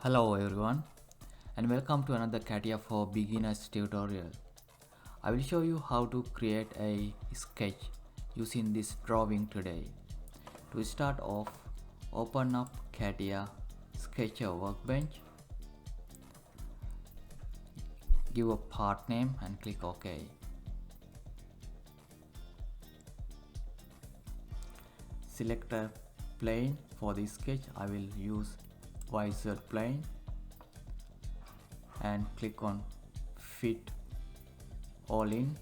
Hello everyone and welcome to another CATIA for beginners tutorial. I will show you how to create a sketch using this drawing today. To start off, open up CATIA Sketcher workbench, give a part name and click OK. Select a plane for this sketch. I will use YZ plane and click on fit all in.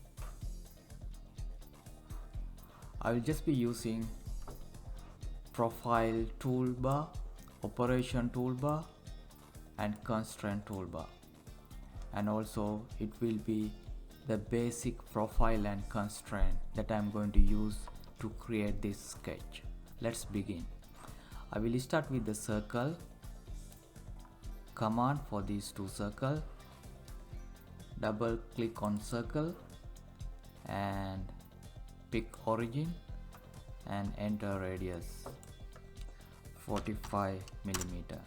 I will just be using profile toolbar, operation toolbar and constraint toolbar, and also it will be the basic profile and constraint that I am going to use to create this sketch. Let's begin. I will start with the circle command for these two circles. Double click on circle and pick origin and enter radius 45 millimeter,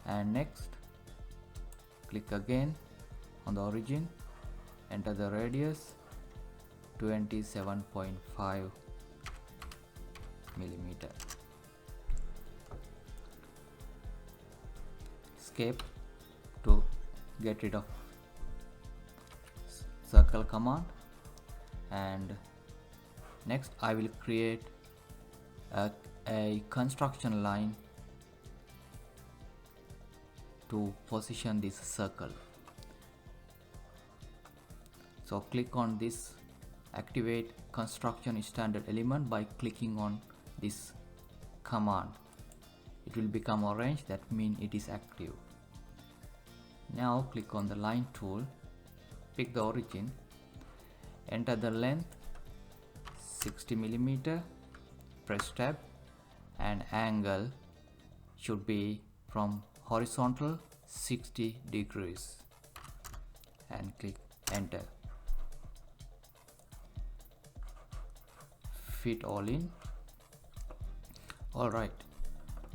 and next click again on the origin, enter the radius 27.5 millimeter. Escape to get rid of circle command, and next I will create a construction line to position this circle. So click on this activate construction standard element by clicking on this command. It will become orange, that means it is active. Now click on the line tool, pick the origin, enter the length 60 millimeter, press tab, and angle should be from horizontal 60 degrees and click enter. Fit all in. Alright,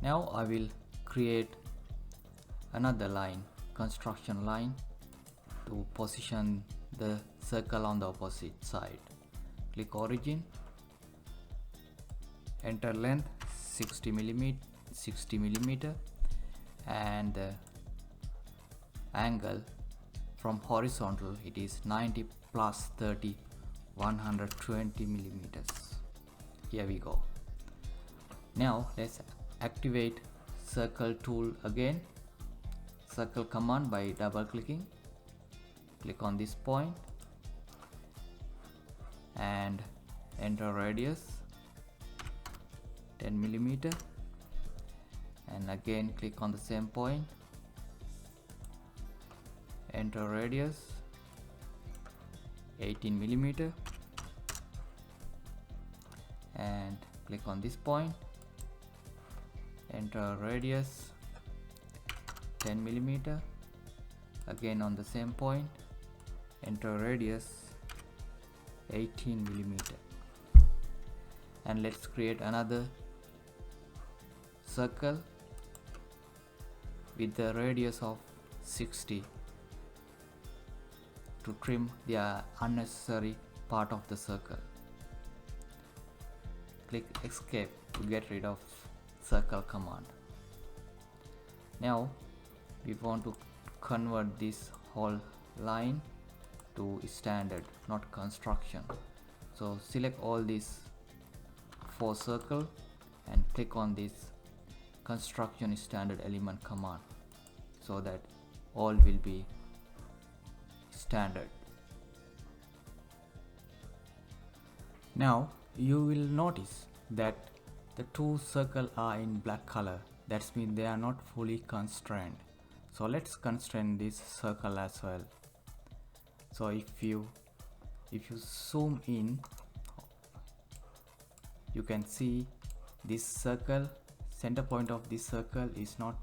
now I will create another line, construction line, to position the circle on the opposite side. Click origin, enter length 60 millimeter and angle from horizontal it is 90 plus 30 120 millimeters. Here we go. Now let's activate circle tool again. Circle command by double clicking, click on this point and enter radius 10 millimeter, and again click on the same point, enter radius 18 millimeter, and click on this point, enter radius 10 millimeter, again on the same point, enter radius 18 millimeter, and let's create another circle with the radius of 60 to trim the unnecessary part of the circle. Click escape to get rid of circle command. Now we want to convert this whole line to standard, not construction. So select all these 4 circles and click on this construction standard element command so that all will be standard. Now you will notice that the 2 circles are in black color. That means they are not fully constrained. So let's constrain this circle as well. So if you zoom in, you can see this circle, center point of this circle is not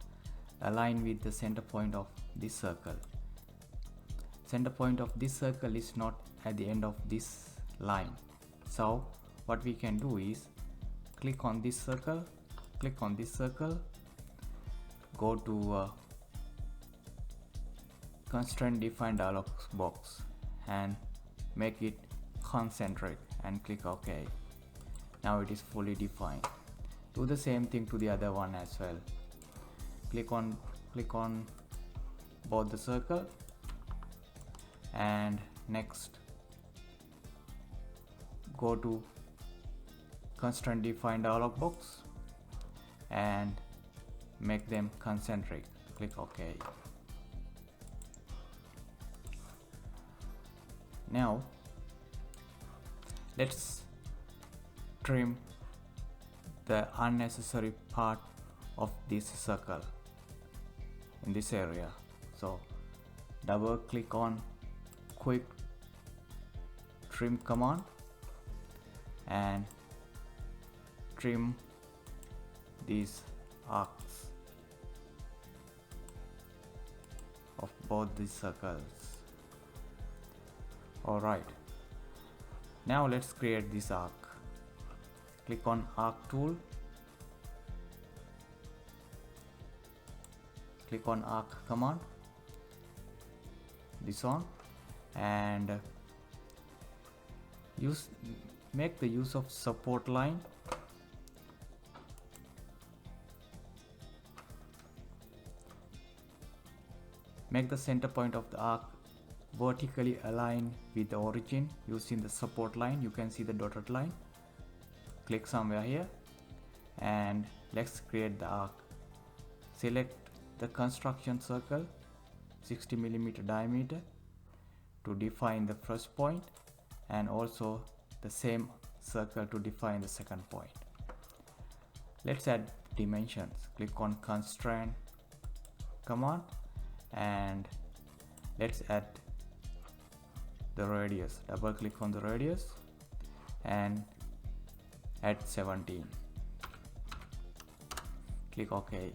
aligned with the center point of this circle. Center point of this circle is not at the end of this line. So what we can do is click on this circle, go to constraint define dialog box and make it concentric and click OK. Now it is fully defined. Do the same thing to the other one as well. Click on both the circle, and next go to constraint define dialog box and make them concentric. Click OK. Now let's trim the unnecessary part of this circle in this area. So double click on quick trim command and trim these arcs of both these circles. Alright, now let's create this arc. Click on arc tool, click on arc command, this one, and make the use of support line. Make the center point of the arc vertically align with the origin using the support line. You can see the dotted line. Click somewhere here and let's create the arc. Select the construction circle 60 mm diameter to define the first point, and also the same circle to define the second point. Let's add dimensions. Click on constraint command and let's add the radius. Double click on the radius and add 17. Click OK.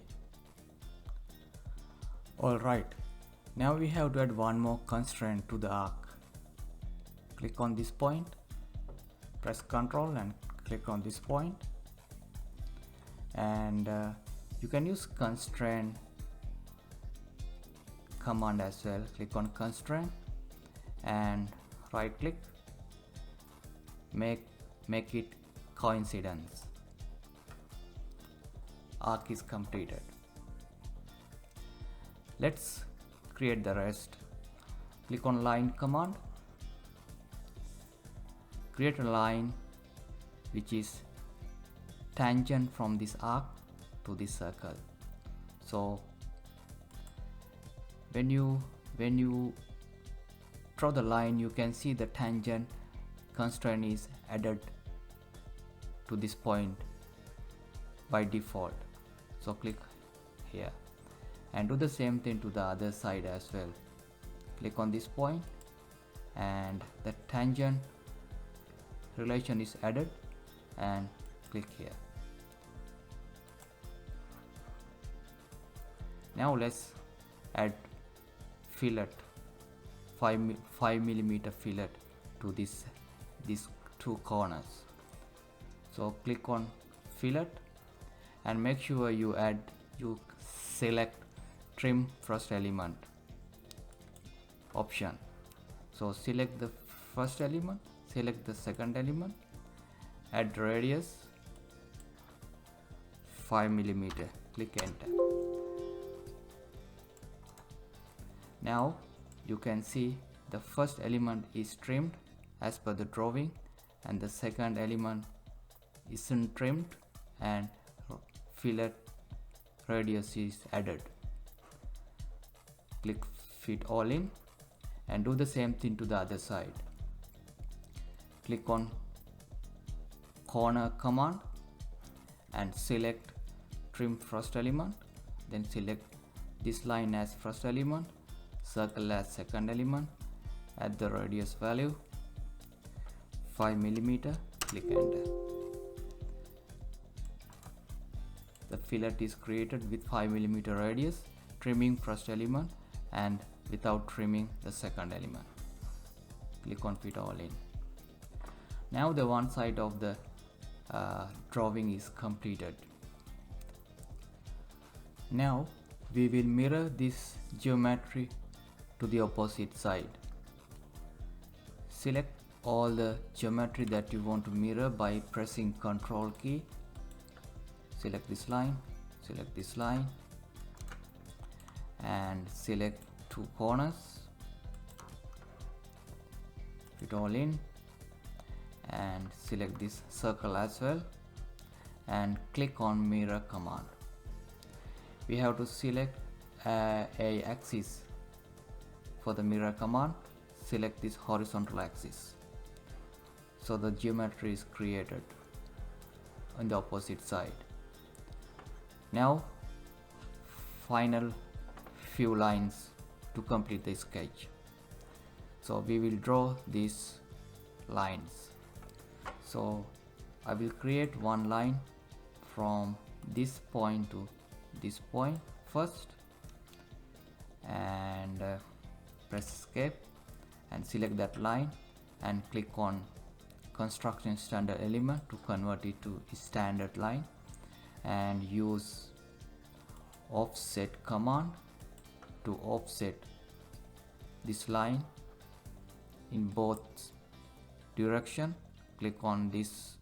Alright, now we have to add one more constraint to the arc. Click on this point, press Ctrl and click on this point, and you can use constraint command as well. Click on constraint and right click, make it coincidence. Arc is completed. Let's create the rest. Click on line command, create a line which is tangent from this arc to this circle. So when you draw the line, you can see the tangent constraint is added to this point by default. So click here and do the same thing to the other side as well. Click on this point and the tangent relation is added and click here. Now let's add fillet, 5 mm fillet to these two corners. So click on fillet and make sure you select trim first element option. So select the first element, select the second element, add radius 5 mm, click enter. Now you can see the first element is trimmed as per the drawing and the second element isn't trimmed and fillet radius is added. Click fit all in and do the same thing to the other side. Click on corner command and select trim first element, then select this line as first element, circle as second element, add the radius value 5 mm, click enter. The fillet is created with 5 mm radius, trimming first element and without trimming the second element. Click on fit all in. Now the one side of the drawing is completed. Now we will mirror this geometry to the opposite side. Select all the geometry that you want to mirror by pressing Ctrl key. Select this line, and select two corners, fit all in, and select this circle as well, and click on mirror command. We have to select a axis for the mirror command. Select this horizontal axis, so the geometry is created on the opposite side. Now final few lines to complete the sketch. So we will draw these lines. So I will create one line from this point to this point first, and press escape and select that line and click on construction standard element to convert it to a standard line, and use offset command to offset this line in both direction. Click on this,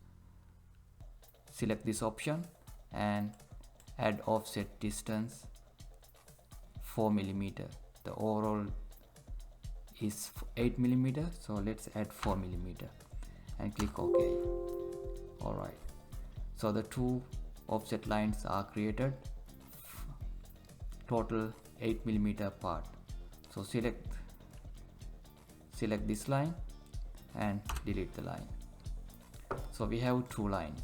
select this option and add offset distance 4 mm. The overall is 8 mm, so let's add 4 mm and click OK. Alright, so the two offset lines are created, total 8 mm apart. So select this line and delete the line. So we have two lines.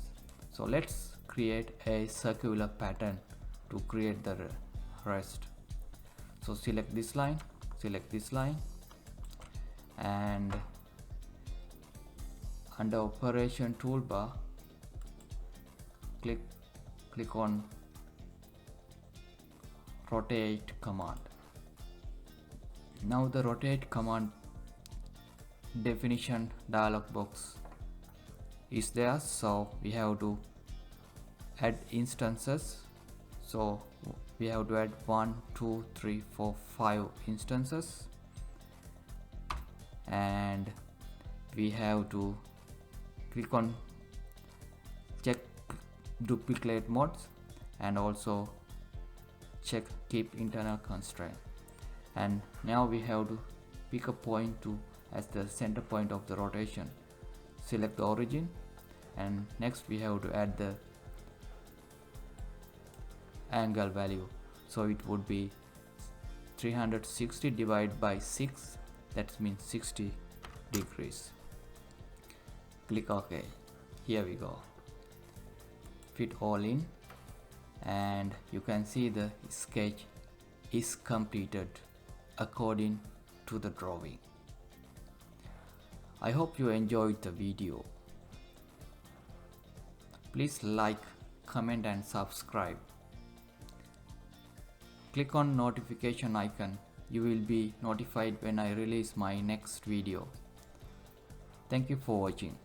So let's create a circular pattern to create the rest. So select this line, and under operation toolbar click on rotate command. Now the rotate command definition dialog box is there, so we have to add instances. So we have to add 1, 2, 3, 4, 5 instances, and we have to click on check duplicate modes and also check keep internal constraint. And now we have to pick a point to as the center point of the rotation. Select the origin, and next we have to add the angle value. So it would be 360 divided by 6, that means 60 degrees. Click OK. Here we go. Fit all in, and you can see the sketch is completed according to the drawing. I hope you enjoyed the video. Please like, comment and subscribe. Click on notification icon. You will be notified when I release my next video. Thank you for watching.